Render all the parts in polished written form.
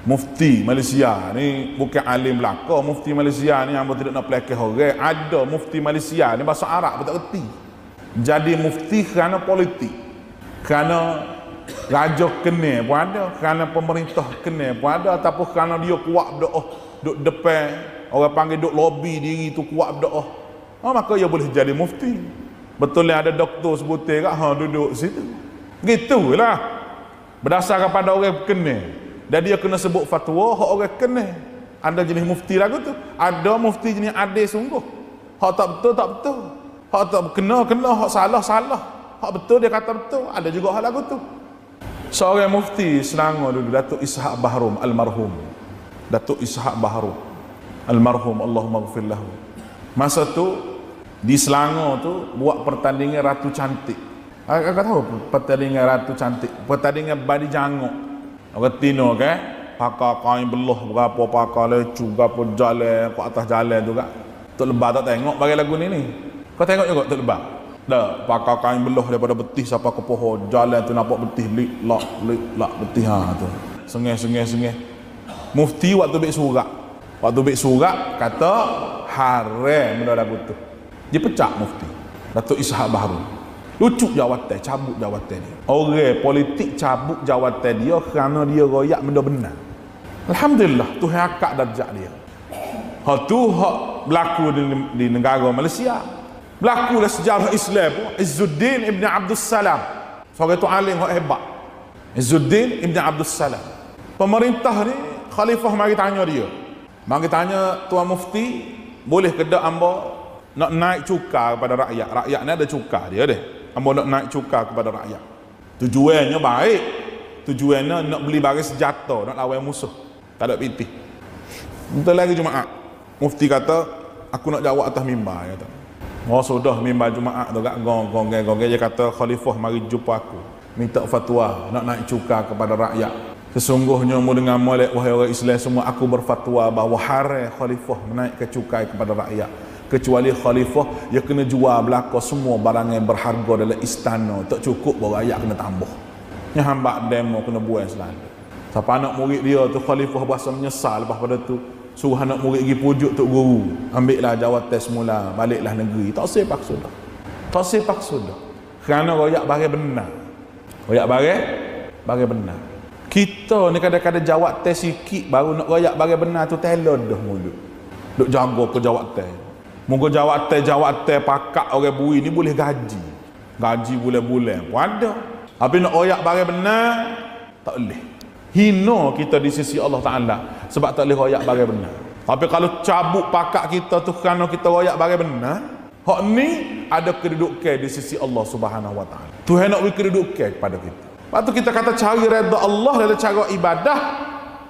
Mufti Malaysia ni bukan alim belaka. Mufti Malaysia ni hamba tidak nak pelakih orang. Ada mufti Malaysia ni bahasa Arab pun tak reti. Jadi mufti kerana politik, kerana raja kena pun ada, kerana pemerintah kena pun ada, ataupun kerana dia kuat berdoa duk depan orang panggil duk lobby diri tu kuat berdoa, maka dia boleh jadi mufti. Betul yang ada doktor sebutir kat duduk situ. Gitulah berdasarkan pada orang kena. Dan dia kena sebut fatwa hak orang kena. Ada jenis mufti lagu tu. Ada mufti jenis adil sungguh. Hak tak betul tak betul. Hak tak kena, hak salah. Hak betul dia kata betul. Ada juga hak lagu tu. Seorang mufti Selangor dulu, Datuk Ishaq Bahrum almarhum. Datuk Ishaq Bahrum almarhum, Allahumma ghfir lahu. Masa tu di Selangor tu buat pertandingan Ratu Cantik. Agak tahu pertandingan Ratu Cantik, pertandingan badi janguk. Orang tino kan, pakai kain belah berapa, pakai lecu berapa, jalan ke atas jalan tu kan. Tok Lebah tak tengok bagi lagu ni. Kau tengok juga Tok Lebah? Dah, pakai kain belah daripada betih sampai ke pohon, jalan tu nampak betih, lik lak betih tu. Sengih. Mufti waktu baik surat kata haram benda lagu tu. Dia pecah mufti Datuk Ishaq Bahrum. Lucu jawatan, cabut jawatan dia. Orang politik cabut jawatan dia kerana dia royak benda benar. Alhamdulillah, Tuhan angkat darjat dia. Hak tu hak berlaku di negara Malaysia. Berlaku dalam sejarah Islam pun. Izzuddin Ibn Abdul Salam, seorang tu alim hak hebat. Izzuddin Ibn Abdul Salam. Pemerintah ni khalifah mari tanya dia. Mari tanya Tuan Mufti, boleh ke dak hamba nak naik cukai kepada rakyat? Rakyat ni ada cukai dia deh. Hamba nak naik cukai kepada rakyat. Tujuannya baik. Tujuannya nak beli barang senjata, nak lawan musuh. Tak ada pitih. Bentar lagi Jumaat, Mufti kata, aku nak jawab atas mimbar. Kata, sudah mimbar Jumaat tu kat gong. Dia kata, khalifah mari jumpa aku, minta fatwa nak naik cukai kepada rakyat. Sesungguhnya mu dengan molek wahai orang Islam semua, aku berfatwa bahawa haram khalifah menaikkan cukai kepada rakyat. Kecuali khalifah, dia kena jual belaka semua barang yang berharga dalam istana. Tak cukup bahawa rakyat kena tambah. Yang hamba demo kena buang selalu. Siapa anak murid dia tu khalifah berasa menyesal lepas pada tu, suruh anak murid pergi pujuk tok guru, ambillah jawatan semula, baliklah negeri. Tak sepak sudah. Kerana rakyat barang benar. Barang benar. Kita ni kadang-kadang jawatan sikit baru nak rakyat barang benar tu telur dah mulut. Duk jaga ke jawatan. Moga jawatan pakak orang bui ni boleh gaji bulan-bulan pun ada. Tapi nak royak barang benar tak boleh. Hina kita di sisi Allah Ta'ala sebab tak boleh royak barang benar. Tapi kalau cabut pakak kita tu kerana kita royak barang benar, hak ni ada kedudukan di sisi Allah Subhanahu Wa Ta'ala. Tuhan nak beri kedudukan kepada kita. Lepas tu kita kata cari redha Allah dalam cara ibadah.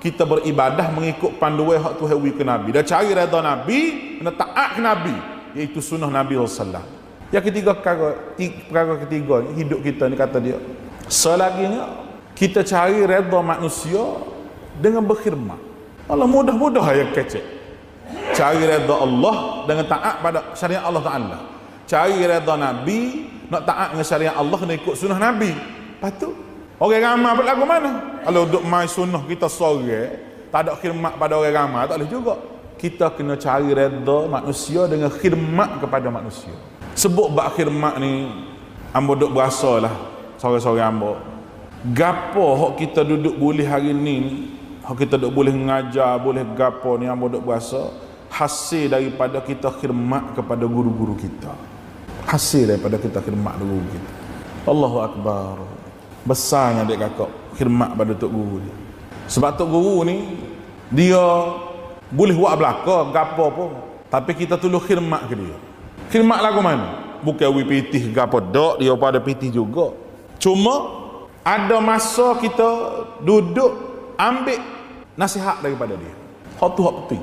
Kita beribadah mengikut panduan hak Tuhan beri ke Nabi. Dan cari redha Nabi, kena taat ke Nabi, iaitu sunnah Nabi SAW. Yang ketiga, perkara ketiga hidup kita ni kata dia, selaginya kita cari redha manusia dengan berkhidmat. Allah mudah-mudah ayat kecil. Cari redha Allah dengan taat pada syariat Allah Ta'ala. Cari redha Nabi, nak taat dengan syariat Allah, kena ikut sunnah Nabi. Lepas tu orang ramai berlaku mana? Kalau duk mai sunnah kita sore, tak ada khidmat pada orang ramai, tak boleh juga. Kita kena cari redha manusia dengan khidmat kepada manusia. Sebut bab khidmat ni, hamba duk berasalah sore-sore hamba. Gapo hak kita duduk boleh hari ni, hak kita duk boleh mengajar, boleh gapo ni, hamba duk berasa hasil daripada kita khidmat kepada guru-guru kita. Hasil daripada kita khidmat guru kita. Allahu Akbar. Besarnya adik kakak khidmat pada tok guru dia. Sebab tok guru ni dia boleh buat belaka gapo pun, tapi kita tolong khidmat ke dia. Khidmat lagu mana? Bukan we pitih gapo dak, dia pada pitih juga. Cuma ada masa kita duduk ambil nasihat daripada dia. Hak tu hak penting.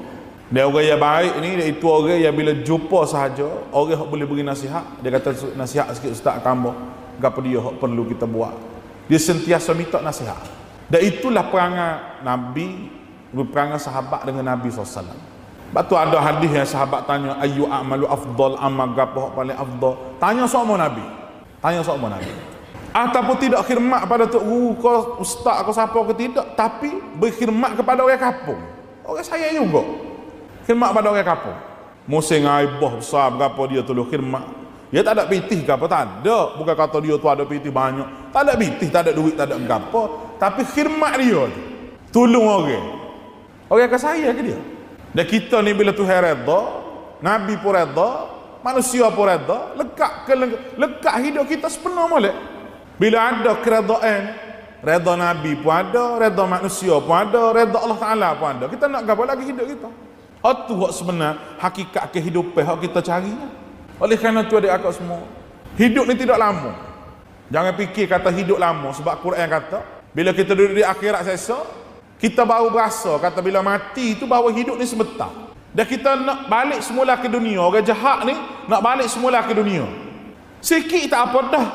Dia orang yang baik ni, dia itu orang yang bila jumpa sahaja orang yang boleh beri nasihat, dia kata nasihat sikit ustaz kamu, gapo dia hak perlu kita buat. Dia sentiasa minta nasihat. Dan itulah perangai Nabi, perangai sahabat dengan Nabi SAW. Sebab tu ada hadis yang sahabat tanya, ayu a'malu afdal, amal gapo paling afdal. Tanya sama Nabi. Ataupun tidak khidmat pada tok guru ke ustaz ke siapa ke tidak, tapi berkhidmat kepada orang kampung. Orang saya juga khidmat pada orang kampung. Musim aibah besar berapa dia tolong khidmat. Dia tak ada pitih ke apa, tak ada. Bukan kata dia tu ada pitih banyak. Tak ada pitih, tak ada duit, tak ada apa. Tapi khidmat dia tu. Tolong orang. Orang ke saya ke dia. Dan kita ni bila Tuhan redha, Nabi pun redha, manusia pun redha, lekat hidup kita sepenuh molek. Bila ada keredaan, redha Nabi pun ada, redha manusia pun ada, redha Allah Ta'ala pun ada. Kita nak apa lagi hidup kita? Itu hak sebenar hakikat kehidupan hak kita cari. Oleh kerana tu adik akak semua, hidup ni tidak lama. Jangan fikir kata hidup lama, sebab Quran kata bila kita duduk di akhirat sesa, kita baru berasa kata bila mati itu bahawa hidup ni sebentar. Dan kita nak balik semula ke dunia. Orang jahat ni nak balik semula ke dunia. Sikit tak apa dah.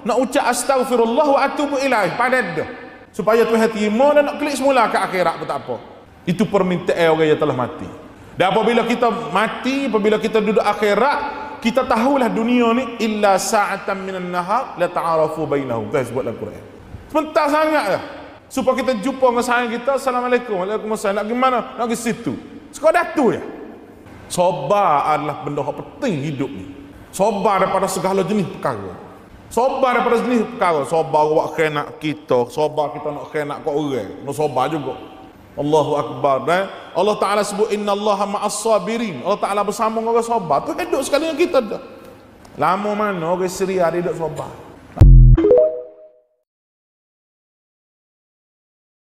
Nak ucap astaghfirullah wa atubu ilaih, padat dah. Supaya Tuhan terima dan nak klik semula ke akhirat pun tak apa. Itu permintaan orang yang telah mati. Dan apabila kita mati, apabila kita duduk akhirat, kita tahulah dunia ni illa sa'atan minan nahar la ta'arafu bainahum. Tuhan sebut dalam Quran. Sebentar sangat dah. Supaya kita jumpa dengan sayang kita, assalamualaikum, waalaikumsalam. Nak gimana? Nak ke situ. Sekadar tu ya. Sabar adalah benda yang penting hidup ni. Sabar daripada segala jenis perkara. Sabar daripada jenis perkara. Sabar buat khianat kita, sabar kita nak khianat kat orang. Nak sabar juga. Allahu Akbar. Dan Allah Ta'ala sebut innallaha ma'as sabirin. Allah Ta'ala bersama orang sabar. Tu hidup sekali dengan kita dah. Lama mana orang Syria dia hidup sabar.